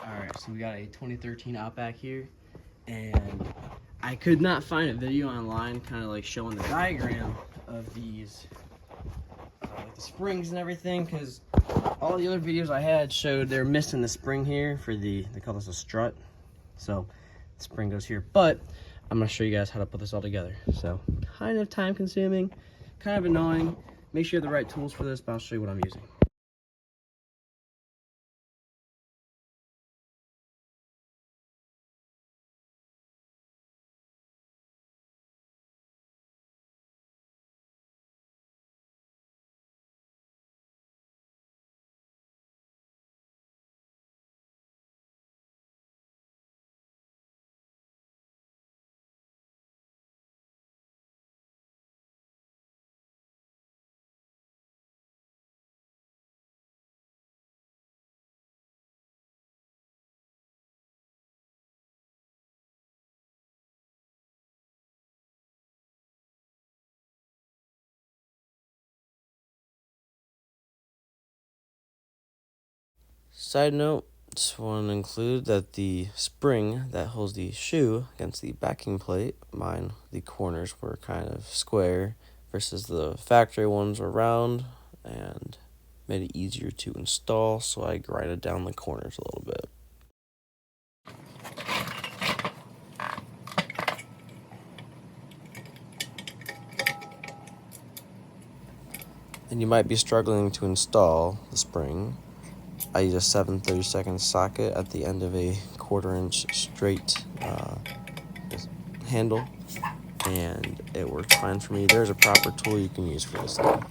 Alright, so we got a 2013 Outback here, and I could not find a video online kind of like showing the diagram of these like the springs and everything, because all the other videos I had showed they're missing the spring here for they call this a strut, so the spring goes here. But I'm going to show you guys how to put this all together. So kind of time consuming, kind of annoying. Make sure you have the right tools for this, but I'll show you what I'm using. Side note, just want to include that the spring that holds the shoe against the backing plate, the corners were kind of square versus the factory ones were round, and made it easier to install, so I grinded down the corners a little bit. And you might be struggling to install the spring. I use a 7/32 socket at the end of a 1/4 inch straight handle, and it worked fine for me. There's a proper tool you can use for this thing.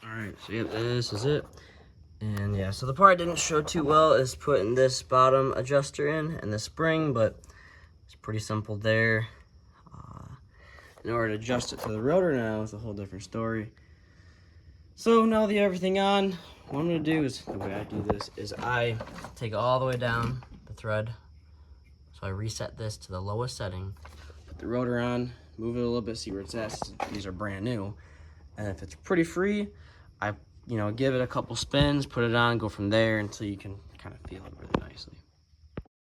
Alright, so yeah, this is it. And yeah, so the part I didn't show too well is putting this bottom adjuster in and the spring, but it's pretty simple there. In order to adjust it to the rotor now, it's a whole different story. So now that you have everything on, what I'm going to do is, the way I do this, is I take it all the way down the thread. So I reset this to the lowest setting, put the rotor on, move it a little bit, see where it's at. These are brand new. And if it's pretty free, I give it a couple spins, put it on, go from there until you can kind of feel it really nicely.